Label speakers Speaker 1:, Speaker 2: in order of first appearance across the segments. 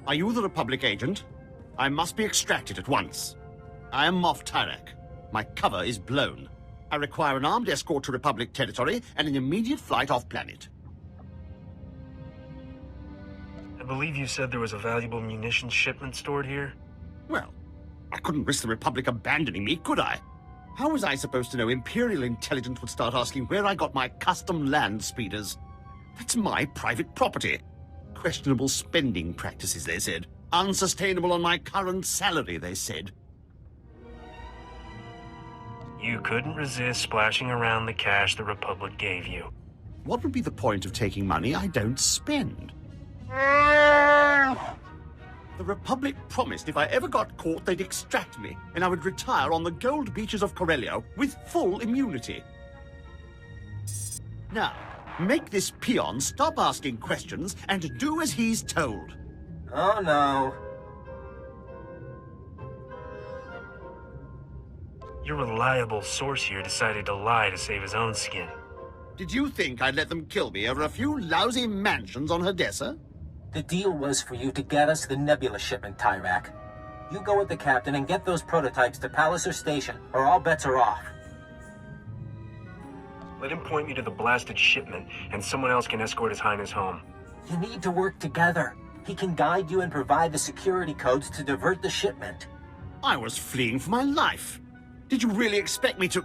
Speaker 1: Are you the Republic agent? I must be extracted at once. I am Moff Tyrek. My cover is blown. I require an armed escort to Republic territory and an immediate flight off-planet.
Speaker 2: I believe you said there was a valuable munitions shipment stored here?
Speaker 1: Well, I couldn't risk the Republic abandoning me, could I? How was I supposed to know Imperial intelligence would start asking where I got my custom land speeders? That's my private property. Questionable spending practices, they said. Unsustainable on my current salary, they said.
Speaker 2: You couldn't resist splashing around the cash the Republic gave you.
Speaker 1: What would be the point of taking money I don't spend? The Republic promised if I ever got caught, they'd extract me, and I would retire on the gold beaches of Corellia with full immunity. Now, make this peon stop asking questions and do as he's told.
Speaker 3: Oh, no.
Speaker 2: Your reliable source here decided to lie to save his own skin.
Speaker 1: Did you think I'd let them kill me over a few lousy mansions on Hadessa?
Speaker 3: The deal was for you to get us the Nebula shipment, Tyrek. You go with the captain and get those prototypes to Palliser Station, or all bets are off.
Speaker 2: Let him point me to the blasted shipment, and someone else can escort His Highness home.
Speaker 3: You need to work together. He can guide you and provide the security codes to divert the shipment.
Speaker 1: I was fleeing for my life. Did you really expect me to...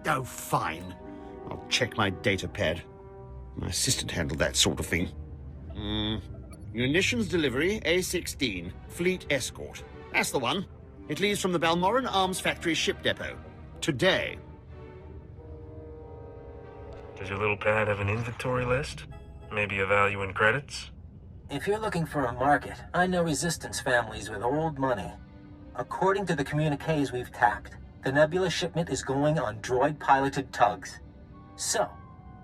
Speaker 1: Oh, fine. I'll check my data pad. My assistant handled that sort of thing. Munitions delivery, A-16. Fleet escort. That's the one. It leaves from the Balmoran Arms Factory ship depot. Today.
Speaker 2: Does your little pad have an inventory list? Maybe a value in credits?
Speaker 3: If you're looking for a market, I know resistance families with old money. According to the communiques we've tapped, the Nebula shipment is going on droid-piloted tugs. So,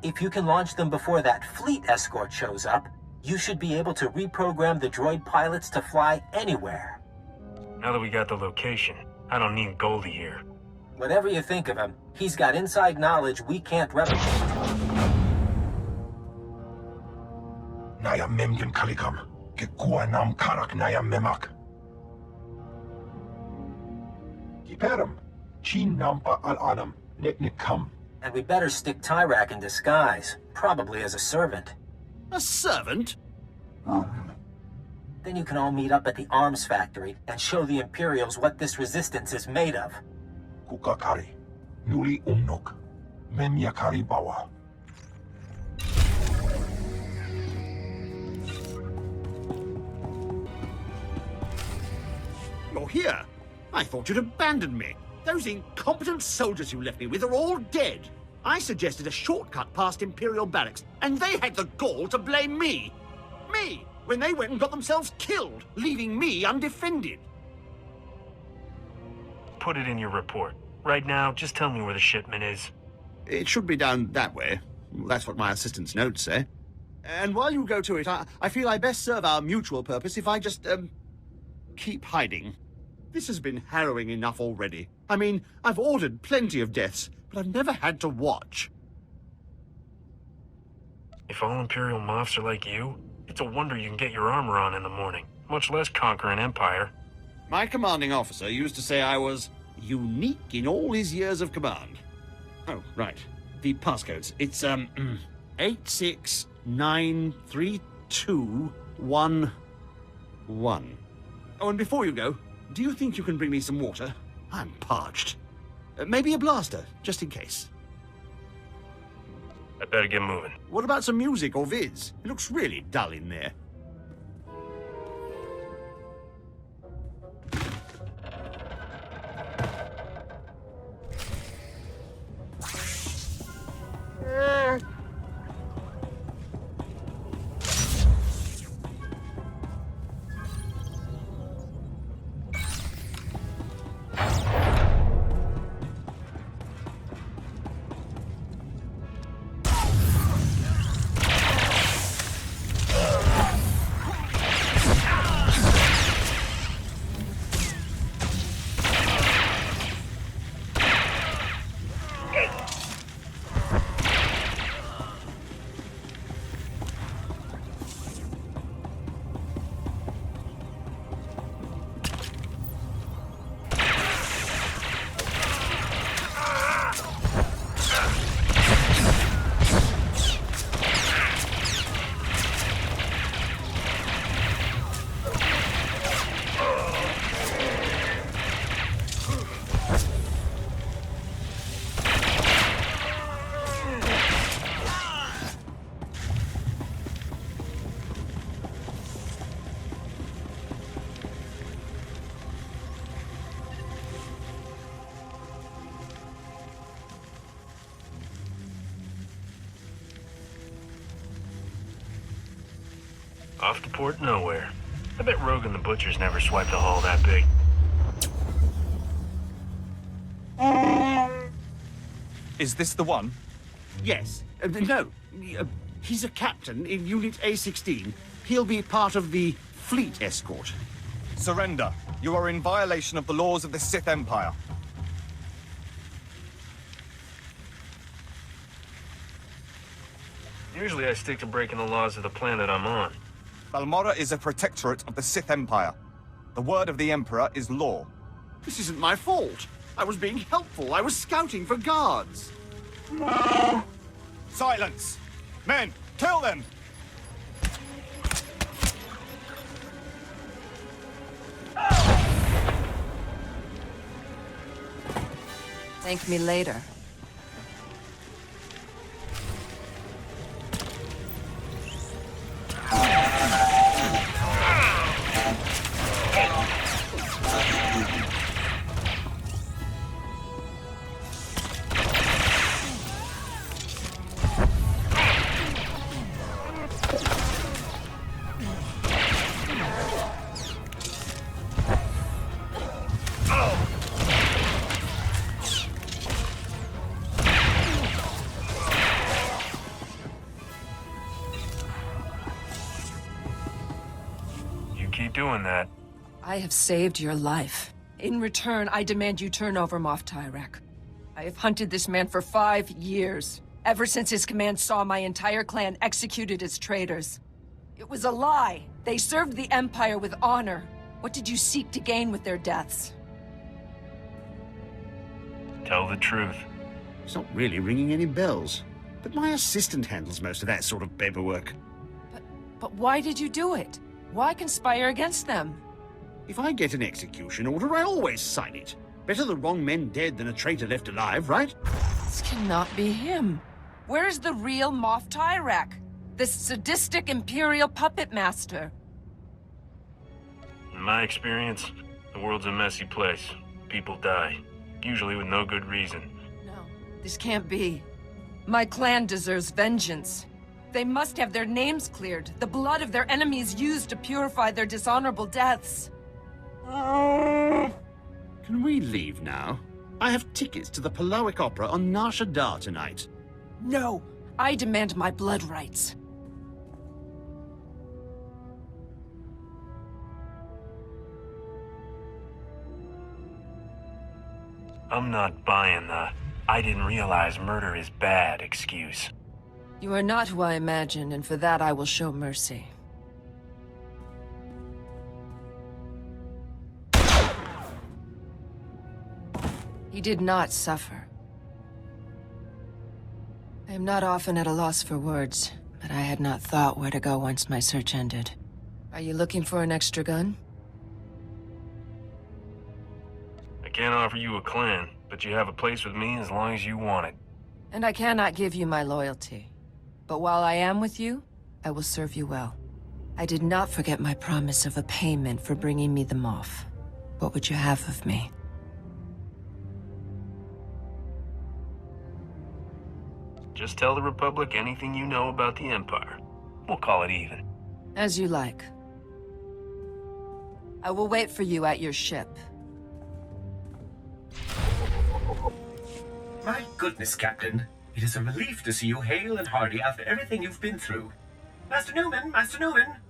Speaker 3: if you can launch them before that fleet escort shows up, you should be able to reprogram the droid pilots to fly anywhere.
Speaker 2: Now that we got the location, I don't need Goldie here.
Speaker 3: Whatever you think of him, he's got inside knowledge we can't replicate.
Speaker 4: Naya memgen kalikam, ke kuwa nam karak naya memak. Kiperam, chin nampa al-adam, nek kam.
Speaker 3: And we better stick Tyrek in disguise, probably as a servant.
Speaker 1: A servant?
Speaker 3: Then you can all meet up at the arms factory and show the Imperials what this resistance is made of.
Speaker 4: Kukakari, nuli umnok, memyakari bawa.
Speaker 1: You're here. I thought you'd abandoned me. Those incompetent soldiers you left me with are all dead. I suggested a shortcut past Imperial barracks, and they had the gall to blame me. Me, when they went and got themselves killed, leaving me undefended.
Speaker 2: Put it in your report. Right now, just tell me where the shipment is.
Speaker 1: It should be down that way. That's what my assistant's notes say. And while you go to it, I feel I best serve our mutual purpose if I just, keep hiding. This has been harrowing enough already. I mean, I've ordered plenty of deaths, but I've never had to watch.
Speaker 2: If all Imperial Moffs are like you, it's a wonder you can get your armor on in the morning, much less conquer an empire.
Speaker 1: My commanding officer used to say I was unique in all his years of command. Oh, right. The passcodes. It's, 8693211. Oh, and before you go, do you think you can bring me some water? I'm parched. Maybe a blaster, just in case.
Speaker 2: I better get moving.
Speaker 1: What about some music or vids? It looks really dull in there.
Speaker 2: Off to port nowhere. I bet Rogan the Butcher's never swiped a haul that big.
Speaker 5: Is this the one?
Speaker 1: Yes. No. He's a captain in Unit A16. He'll be part of the fleet escort.
Speaker 5: Surrender. You are in violation of the laws of the Sith Empire.
Speaker 2: Usually I stick to breaking the laws of the planet I'm on.
Speaker 5: Balmorra is a protectorate of the Sith Empire. The word of the Emperor is law.
Speaker 1: This isn't my fault. I was being helpful. I was scouting for guards.
Speaker 5: Silence! Men, kill them!
Speaker 6: Thank me later.
Speaker 2: Keep doing that.
Speaker 6: I have saved your life. In return, I demand you turn over Moff Tyrek. I have hunted this man for 5 years, ever since his command saw my entire clan executed as traitors. It was a lie. They served the Empire with honor. What did you seek to gain with their deaths?
Speaker 2: Tell the truth.
Speaker 1: It's not really ringing any bells. But my assistant handles most of that sort of paperwork.
Speaker 6: But why did you do it? Why conspire against them?
Speaker 1: If I get an execution order, I always sign it. Better the wrong men dead than a traitor left alive, right?
Speaker 6: This cannot be him. Where is the real Moff Tyrek? This sadistic Imperial puppet master?
Speaker 2: In my experience, the world's a messy place. People die, usually with no good reason.
Speaker 6: No, this can't be. My clan deserves vengeance. They must have their names cleared, the blood of their enemies used to purify their dishonorable deaths.
Speaker 1: Can we leave now? I have tickets to the Palawic Opera on Nar Shaddaa tonight.
Speaker 6: No, I demand my blood rights.
Speaker 2: I'm not buying the "I didn't realize murder is bad" excuse.
Speaker 6: You are not who I imagined, and for that I will show mercy. He did not suffer. I am not often at a loss for words, but I had not thought where to go once my search ended. Are you looking for an extra gun?
Speaker 2: I can't offer you a clan, but you have a place with me as long as you want it.
Speaker 6: And I cannot give you my loyalty. But while I am with you, I will serve you well. I did not forget my promise of a payment for bringing me the Moff. What would you have of me?
Speaker 2: Just tell the Republic anything you know about the Empire. We'll call it even.
Speaker 6: As you like. I will wait for you at your ship.
Speaker 3: My goodness, Captain. It is a relief to see you hale and hearty after everything you've been through. Master Newman,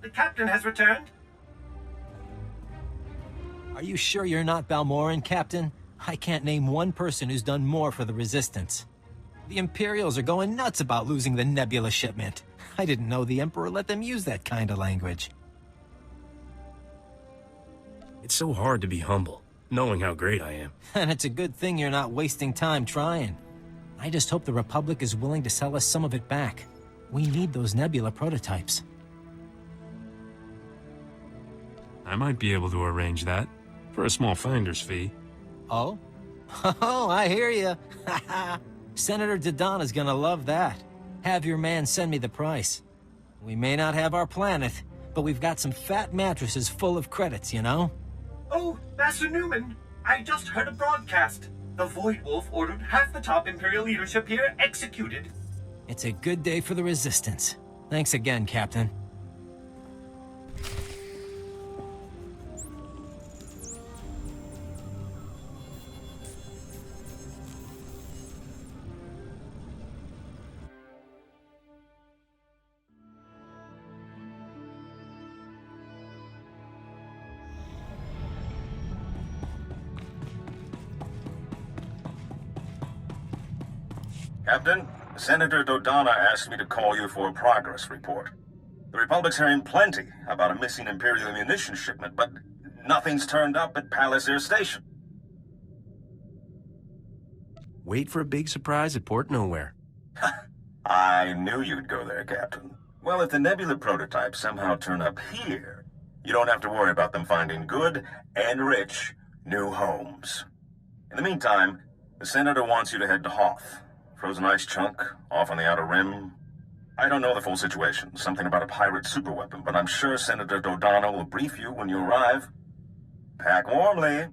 Speaker 3: the Captain has returned.
Speaker 7: Are you sure you're not Balmorran, Captain? I can't name one person who's done more for the Resistance. The Imperials are going nuts about losing the Nebula shipment. I didn't know the Emperor let them use that kind of language.
Speaker 2: It's so hard to be humble, knowing how great I am.
Speaker 7: And it's a good thing you're not wasting time trying. I just hope the Republic is willing to sell us some of it back. We need those Nebula prototypes.
Speaker 2: I might be able to arrange that, for a small finder's fee.
Speaker 7: Oh? Oh, I hear you. Senator Dodonna's gonna love that. Have your man send me the price. We may not have our planet, but we've got some fat mattresses full of credits, you know?
Speaker 3: Oh, Master Newman, I just heard a broadcast. The Void Wolf ordered half the top Imperial leadership here executed.
Speaker 7: It's a good day for the Resistance. Thanks again, Captain.
Speaker 8: Captain, Senator Dodonna asked me to call you for a progress report. The Republic's hearing plenty about a missing Imperial ammunition shipment, but nothing's turned up at Palace Air Station.
Speaker 9: Wait for a big surprise at Port Nowhere.
Speaker 8: I knew you'd go there, Captain. Well, if the Nebula prototypes somehow turn up here, you don't have to worry about them finding good and rich new homes. In the meantime, the Senator wants you to head to Hoth. Frozen ice chunk, off on the outer rim. I don't know the full situation, something about a pirate superweapon, but I'm sure Senator Dodonna will brief you when you arrive. Pack warmly.